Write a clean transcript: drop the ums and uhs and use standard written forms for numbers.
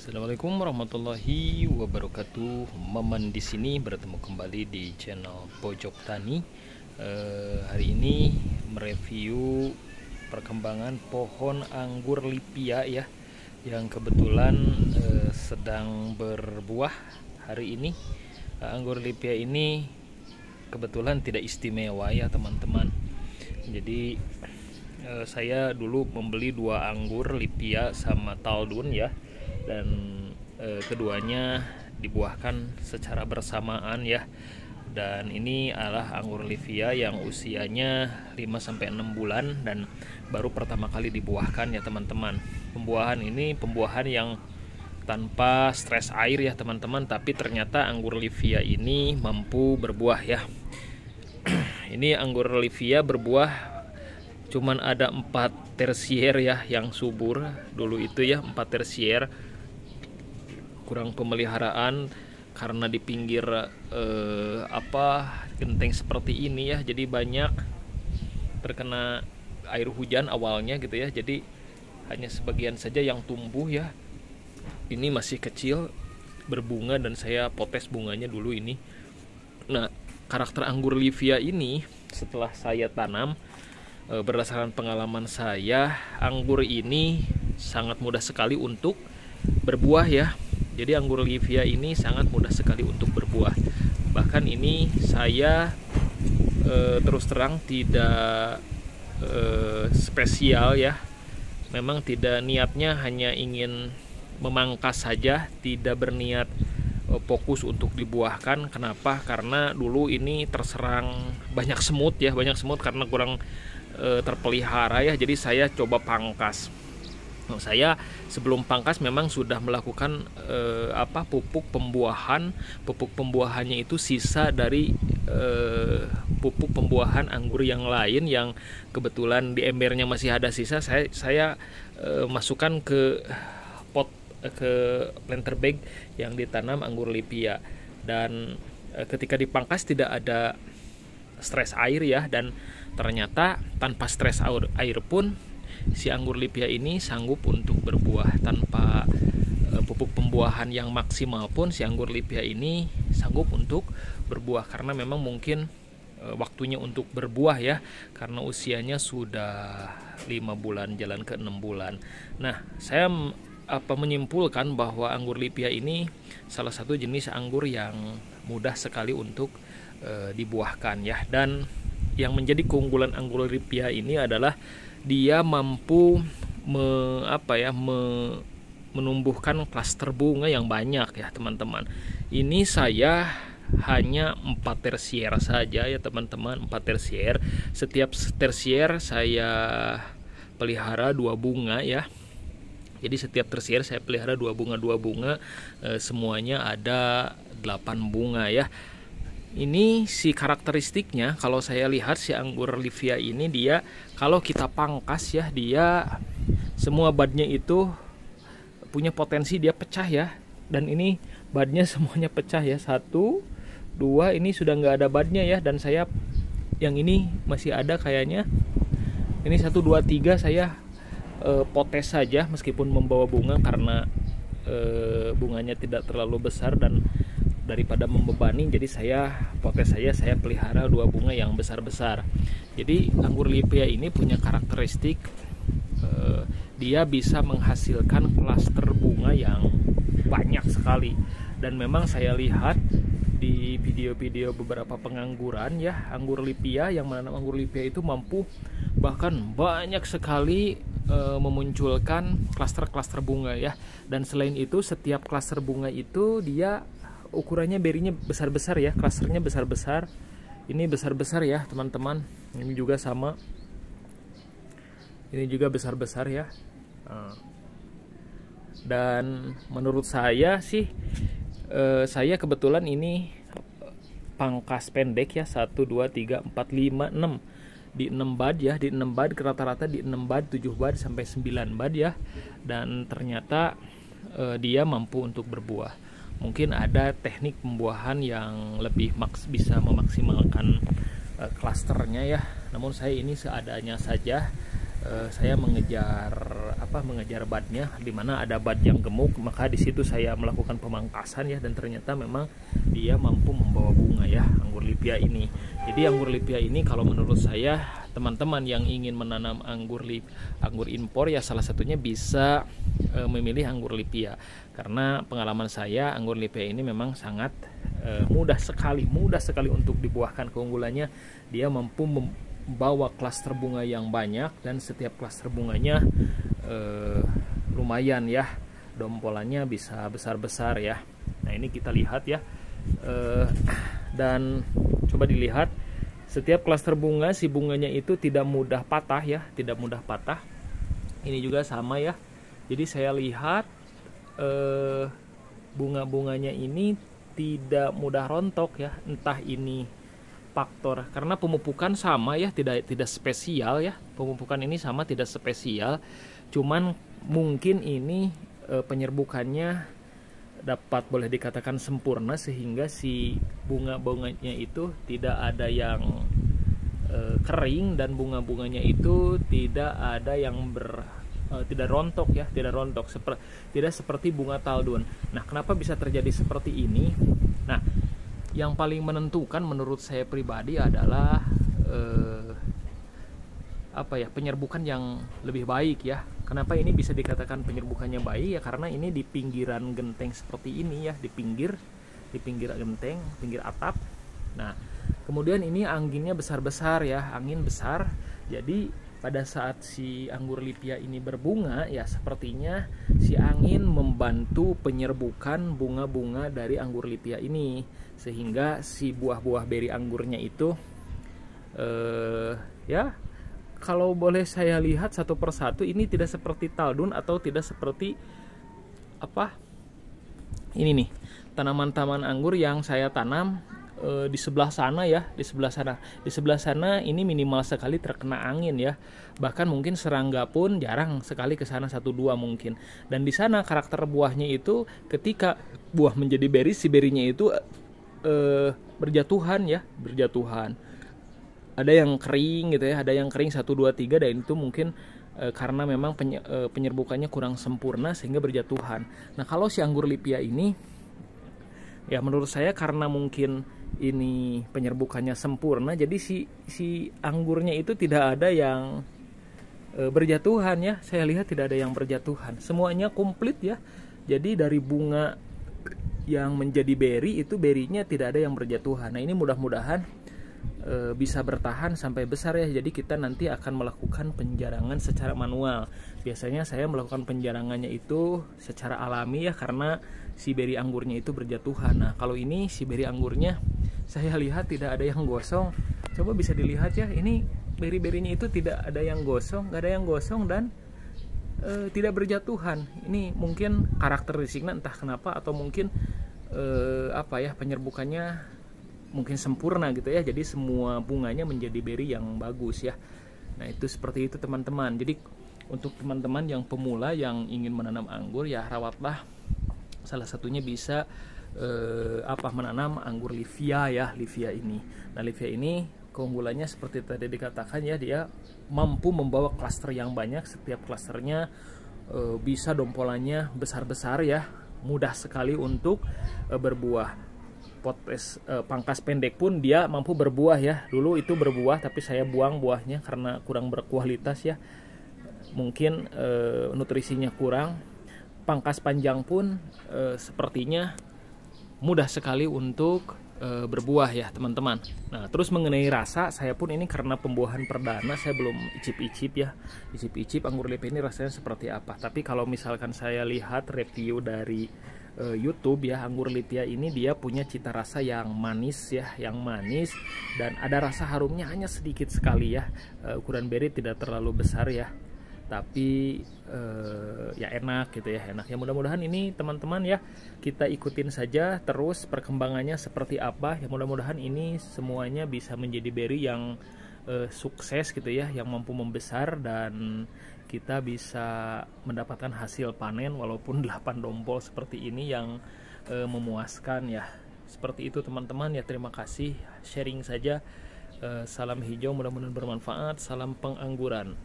Assalamualaikum warahmatullahi wabarakatuh. Maman di sini bertemu kembali di channel Pojok Tani. Hari ini mereview perkembangan pohon anggur lipia ya, yang kebetulan sedang berbuah hari ini. Anggur lipia ini kebetulan tidak istimewa ya teman-teman. Jadi saya dulu membeli 2 anggur lipia sama taldun ya, dan keduanya dibuahkan secara bersamaan ya. Dan ini adalah anggur lipia yang usianya 5-6 bulan dan baru pertama kali dibuahkan ya teman-teman. Pembuahan ini pembuahan yang tanpa stres air ya teman-teman, tapi ternyata anggur lipia ini mampu berbuah ya. Ini anggur lipia berbuah cuman ada 4 tersier ya yang subur dulu itu ya, 4 tersier. Kurang pemeliharaan karena di pinggir genteng seperti ini ya, jadi banyak terkena air hujan awalnya gitu ya, jadi hanya sebagian saja yang tumbuh ya. Ini masih kecil berbunga dan saya potes bunganya dulu ini. Nah, karakter anggur lipia ini setelah saya tanam, berdasarkan pengalaman saya, anggur ini sangat mudah sekali untuk berbuah ya. Jadi anggur lipia ini sangat mudah sekali untuk berbuah. Bahkan ini saya terus terang tidak spesial ya. Memang tidak, niatnya hanya ingin memangkas saja, tidak berniat fokus untuk dibuahkan. Kenapa? Karena dulu ini terserang banyak semut ya, karena kurang terpelihara ya. Jadi saya coba pangkas. Saya sebelum pangkas memang sudah melakukan pupuk pembuahan. Pupuk pembuahannya itu sisa dari pupuk pembuahan anggur yang lain yang kebetulan di embernya masih ada sisa. Saya masukkan ke pot, ke planter bag yang ditanam anggur lipia. Dan ketika dipangkas tidak ada stres air ya, dan ternyata tanpa stres air pun si anggur lipia ini sanggup untuk berbuah. Tanpa pupuk pembuahan yang maksimal pun si anggur lipia ini sanggup untuk berbuah, karena memang mungkin waktunya untuk berbuah ya, karena usianya sudah 5 bulan jalan ke 6 bulan. Nah, saya menyimpulkan bahwa anggur lipia ini salah satu jenis anggur yang mudah sekali untuk dibuahkan ya. Dan yang menjadi keunggulan anggur lipia ini adalah dia mampu menumbuhkan klaster bunga yang banyak ya teman-teman. Ini saya hanya 4 tersier saja ya teman-teman, 4 tersier. Setiap tersier saya pelihara 2 bunga ya. Jadi setiap tersier saya pelihara 2 bunga, semuanya ada 8 bunga ya. Ini si karakteristiknya, kalau saya lihat si anggur lipia ini, dia kalau kita pangkas ya, dia semua badnya itu punya potensi dia pecah ya. Dan ini badnya semuanya pecah ya, 1, 2 ini sudah nggak ada badnya ya. Dan saya yang ini masih ada kayaknya. Ini 1, 2, 3 saya potes saja meskipun membawa bunga, karena bunganya tidak terlalu besar dan daripada membebani, jadi saya potes saja, saya pelihara 2 bunga yang besar-besar. Jadi anggur lipia ini punya karakteristik dia bisa menghasilkan klaster bunga yang banyak sekali. Dan memang saya lihat di video-video beberapa pengangguran ya, anggur lipia yang menanam anggur lipia itu mampu bahkan banyak sekali memunculkan klaster-klaster bunga ya. Dan selain itu, setiap klaster bunga itu dia ukurannya, berinya besar-besar ya, klasternya besar-besar. Ini besar-besar ya teman-teman. Ini juga sama. Ini juga besar-besar ya. Dan menurut saya sih, saya kebetulan ini pangkas pendek ya, 1, 2, 3, 4, 5, 6 di 6 bud ya, di 6 bud, rata-rata di 6 bud, 7 bud sampai 9 bud ya. Dan ternyata dia mampu untuk berbuah. Mungkin ada teknik pembuahan yang lebih bisa memaksimalkan klasternya ya. Namun saya ini seadanya saja. Saya mengejar mengejar badnya, dimana ada bad yang gemuk, maka di situ saya melakukan pemangkasan ya, dan ternyata memang dia mampu membawa bunga ya, anggur lipia ini. Jadi anggur lipia ini kalau menurut saya, teman-teman yang ingin menanam anggur impor ya, salah satunya bisa memilih anggur lipia, karena pengalaman saya anggur lipia ini memang sangat mudah sekali untuk dibuahkan. Keunggulannya dia mampu membawa klaster bunga yang banyak, dan setiap klaster bunganya lumayan ya, dompolannya bisa besar-besar ya. Nah ini kita lihat ya, dan coba dilihat setiap klaster bunga, si bunganya itu tidak mudah patah ya, tidak mudah patah. Ini juga sama ya. Jadi saya lihat bunga-bunganya ini tidak mudah rontok ya, entah ini faktor karena pemupukan sama ya, tidak spesial ya, pemupukan ini sama, tidak spesial, cuman mungkin ini penyerbukannya dapat boleh dikatakan sempurna, sehingga si bunga-bunganya itu tidak ada yang kering, dan bunga-bunganya itu tidak ada yang tidak rontok ya, tidak rontok, tidak seperti bunga taldun. Nah, kenapa bisa terjadi seperti ini? Nah, yang paling menentukan menurut saya pribadi adalah penyerbukan yang lebih baik ya. Kenapa ini bisa dikatakan penyerbukannya baik ya? Karena ini di pinggiran genteng seperti ini ya, di pinggir genteng, pinggir atap. Nah, kemudian ini anginnya besar-besar ya, angin besar. Jadi pada saat si anggur lipia ini berbunga ya, sepertinya si angin membantu penyerbukan bunga-bunga dari anggur lipia ini, sehingga si buah-buah beri anggurnya itu ya, kalau boleh saya lihat satu persatu, ini tidak seperti taldun atau tidak seperti ini nih, tanaman-tanaman anggur yang saya tanam di sebelah sana ya, di sebelah sana ini minimal sekali terkena angin ya, bahkan mungkin serangga pun jarang sekali ke sana, 1-2 mungkin. Dan di sana karakter buahnya itu ketika buah menjadi beri, si berinya itu berjatuhan. Ada yang kering gitu ya, ada yang kering 1, 2, 3, dan itu mungkin karena memang penyerbukannya kurang sempurna sehingga berjatuhan. Nah, kalau si anggur lipia ini ya, menurut saya karena mungkin ini penyerbukannya sempurna, jadi si anggurnya itu tidak ada yang berjatuhan ya. Saya lihat tidak ada yang berjatuhan, semuanya komplit ya. Jadi dari bunga yang menjadi beri itu, berinya tidak ada yang berjatuhan. Nah, ini mudah-mudahan bisa bertahan sampai besar ya. Jadi kita nanti akan melakukan penjarangan secara manual. Biasanya saya melakukan penjarangannya itu secara alami ya, karena si beri anggurnya itu berjatuhan. Nah, kalau ini si beri anggurnya saya lihat tidak ada yang gosong. Coba bisa dilihat ya, ini beri-berinya itu tidak ada yang gosong, nggak ada yang gosong, dan tidak berjatuhan. Ini mungkin karakteristiknya entah kenapa, atau mungkin penyerbukannya mungkin sempurna gitu ya. Jadi semua bunganya menjadi beri yang bagus ya. Nah, itu seperti itu teman-teman. Jadi untuk teman-teman yang pemula yang ingin menanam anggur ya, rawatlah. Salah satunya bisa menanam anggur livia ya, livia ini. Nah, livia ini keunggulannya seperti tadi dikatakan ya, dia mampu membawa klaster yang banyak. Setiap klasternya bisa dompolannya besar-besar ya, mudah sekali untuk berbuah. Pangkas pendek pun dia mampu berbuah ya. Dulu itu berbuah tapi saya buang buahnya karena kurang berkualitas ya, mungkin nutrisinya kurang. Pangkas panjang pun sepertinya mudah sekali untuk berbuah ya teman-teman. Nah, terus mengenai rasa, saya pun ini karena pembuahan perdana, saya belum icip-icip anggur lipia ini rasanya seperti apa. Tapi kalau misalkan saya lihat review dari YouTube ya, anggur lipia ini dia punya cita rasa yang manis ya, dan ada rasa harumnya hanya sedikit sekali ya. Ukuran beri tidak terlalu besar ya, tapi ya enak gitu ya, enak ya. Mudah-mudahan ini teman-teman ya, kita ikutin saja terus perkembangannya seperti apa ya. Mudah-mudahan ini semuanya bisa menjadi beri yang sukses gitu ya, yang mampu membesar, dan kita bisa mendapatkan hasil panen walaupun 8 dompol seperti ini yang memuaskan ya. Seperti itu teman-teman ya, terima kasih, sharing saja. Salam hijau, mudah-mudahan bermanfaat. Salam pengangguran.